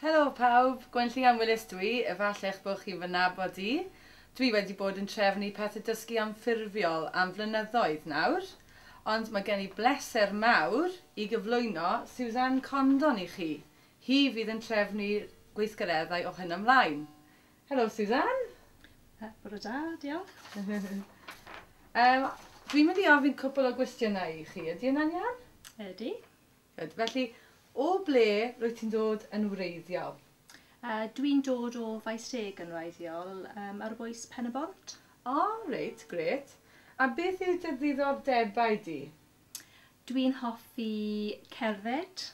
Helo pawb, Gwenllian Willis dwi, efalla'ch bod chi fy nabod i. Dwi wedi bod yn trefnu pethau dysgu anffurfiol am flynyddoedd nawr, ond mae gen i bleser mawr i gyflwyno Suzanne Condon i chi. Hi fydd yn trefnu gweithgareddau o hyn ymlaen. Helo Suzanne. Bore da, diolch. Dwi'n mynd i ofyn cwpl o gwestiynau i chi, ydy yna'n iawn? Ydy. Felly, o ble rwyt ti'n dod yn wreiddiol? Dwi'n dod o Faesteg yn wreiddiol ar bwys Pen y Bont. O, reit, gret. A beth yw dy ddiddordebau di? Dwi'n hoffi cerdded,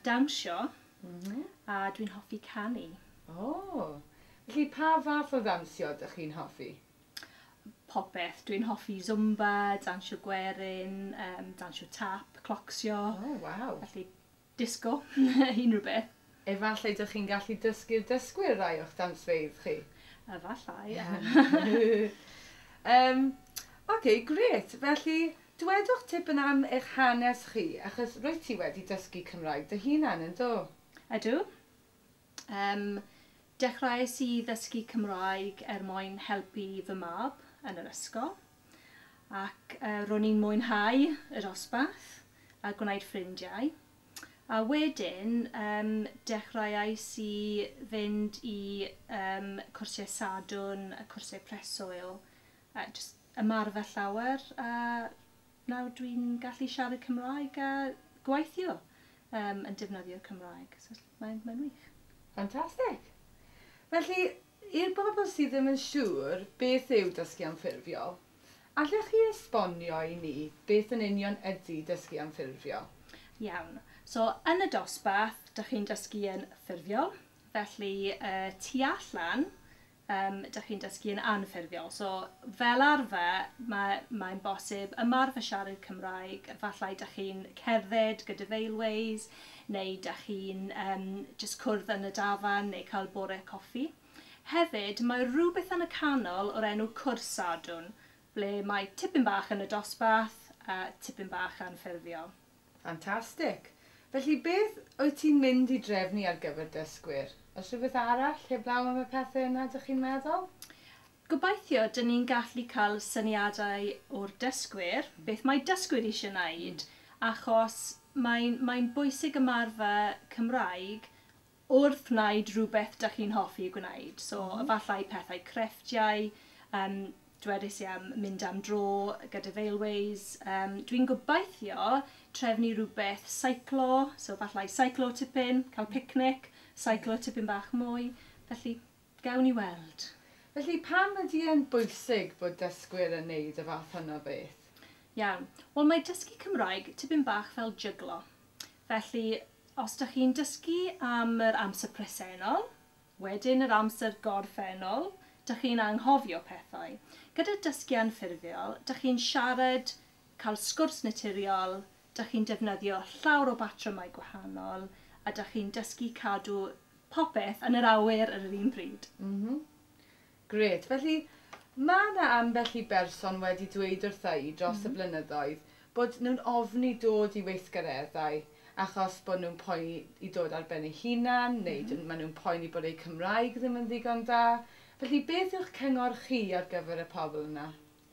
dawnsio, a dwi'n hoffi canu. O, felly pa fath o ddawnsio ydych chi'n hoffi? Popeth. Dwi'n hoffi zumba, dawnsio gwerin, dawnsio tap, clocsio. O, waw. Felly disgo, unrhyw beth. Efallai ydych chi'n gallu dysgu'r dysgwyr rai o'ch dansfeydd chi? Efallai. Oce, gret. Felly, dwedwch tipyn am eich hanes chi, achos rwyt ti wedi dysgu Cymraeg dy hunan yn do? Ydw. Dechreuais i ddysgu Cymraeg mwyn helpu fy mab yn yr ysgol. Ac ro'n i'n mwynhau y dosbarth a gwneud ffrindiau. A wedyn, dechreuais i fynd i cwrsiau sadwn, y cwrsiau preswyl, jyst ymarfer llawer. Nawr dwi'n gallu siarad Cymraeg a gweithio yn defnyddio'r Cymraeg. So, mae'n wych. Ffantastig. Felly, i'r bobl sydd ddim yn siŵr beth yw dysgu anffurfiol, allech chi esbonio i ni beth yn union ydy dysgu anffurfiol? Iawn. So, yn y dosbarth, dych chi'n dysgu yn ffurfiol. Felly, tu allan, dych chi'n dysgu yn anffurfiol. So, fel arfer, mae'n bosib ymarfer siarad Cymraeg. Efallai dych chi'n cerdded gyda feilways, neu dych chi'n just cwrdd yn y dafarn, neu cael bore coffi. Hefyd, mae rhywbeth yn y canol o'r enw cwrs sadwn, ble mae tipyn bach yn y dosbarth a tipyn bach anffurfiol. Ffantastig. Felly, beth wyt ti'n mynd i drefnu ar gyfer dysgwyr? Oes rhywbeth arall heblaw am y pethau yna ydych chi'n meddwl? Gobeithio, dyn ni'n gallu cael syniadau o'r dysgwyr, beth mae dysgwyr eisiau wneud, achos mae'n bwysig ymarfer Cymraeg wrth wneud rhywbeth dych chi'n hoffi gwneud. So, efallai pethau crefftiau, dwedais i am mynd am dro gyda feilways. Dwi'n gobeithio trefnu rhywbeth seiclo, so efallai seiclo tipyn, cael picnic, seiclo tipyn bach mwy. Felly, gawn ni weld. Felly, pam ydy e'n bwysig bod dysgwyr yn neud y fath yna beth? Iawn. Wel, mae dysgu Cymraeg tipyn bach fel jyglo. Felly, os ydych chi'n dysgu am yr amser presennol, wedyn yr amser gorffennol, dych chi'n anghofio pethau. Gyda dysgu anffurfiol, dych chi'n siarad, cael sgwrs naturiol, dych chi'n defnyddio llawer o batrymau gwahanol, a dych chi'n dysgu cadw popeth yn yr awyr ar yr un pryd. Gret. Felly, mae yna ambell i berson wedi dweud wrtha i dros y blynyddoedd bod nhw'n ofni dod i weithgareddau achos bod nhw'n poeni i dod ar ben eu hunan, neu maen nhw'n poeni bod eu Cymraeg ddim yn ddigon da. Felly, beth yw'ch cyngor chi ar gyfer y pobl yna?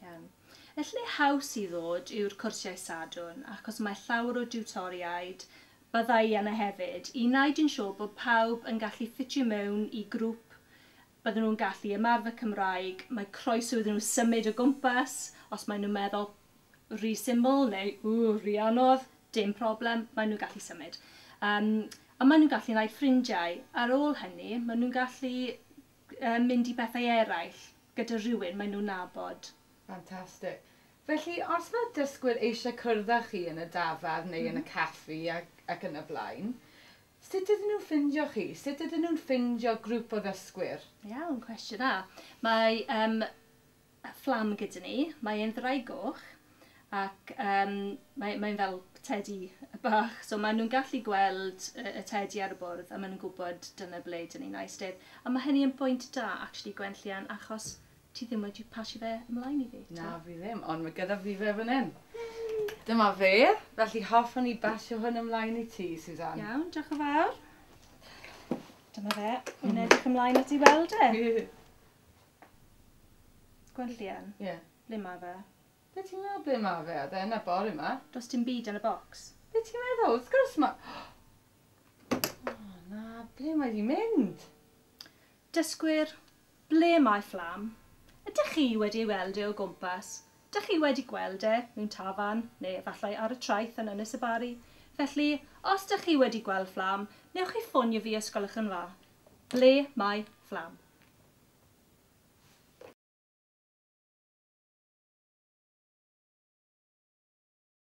Iawn. Y lle haws i ddod yw'r cwrsiau sadwn, achos mae llawer o diwtoriaid, byddai yna hefyd, i wneud yn siŵr bod pawb yn gallu ffitio mewn i grŵp, bydden nhw'n gallu ymarfer Cymraeg, mae croeso iddyn nhw symud o gwmpas, os maen nhw'n meddwl rhy syml neu rhy anodd, dim problem, maen nhw'n gallu symud. A maen nhw'n gallu gwneud ffrindiau. Ar ôl hynny, maen nhw'n gallu mynd i bethau eraill gyda rhywun maen nhw'n nabod. Ffantastig. Felly, os mae dysgwyr eisiau cwrdd â chi yn y dafarn neu yn y caffi ac yn y blaen, sut ydyn nhw'n ffindio chi? Sut ydyn nhw'n ffindio grŵp o ddysgwyr? Iawn, cwestiwn da. Mae fflam gyda ni, mae'n ddraigoch, ac mae'n fel tedi bach, so maen nhw'n gallu gweld y tedi ar y bwrdd a maen nhw'n gwybod dyna ble dyn ni'n eistedd. A mae hynny yn pwynt da, actually, Gwenllian, achos ti ddim wedi pasio fe ymlaen i fi. Na, fi ddim, ond mae gyda fi fe fan hyn. Dyma fe, felly hoffwn i basio hwn ymlaen i ti, Suzanne. Iawn, diolch yn fawr. Dyma fe, wy'n edrych ymlaen at i weld e. Gwenllian? Ie. Ble mae fe? Be ti'n meddwl ble mae fe? Oedd e yn y bore yma? Does dim byd yn y bocs? Be ti'n meddwl? Wrth gwrs mae... O na, ble mae di mynd? Dysgwyr, ble mae fflam? Ydych chi wedi ei weld e o gwmpas? Ydych chi wedi gweld e mewn tafarn neu efallai ar y traeth yn Ynys y Bari? Felly, os ydych chi wedi gweld fflam, newch chi ffonio fi os gwelwch yn dda. Ble mae fflam?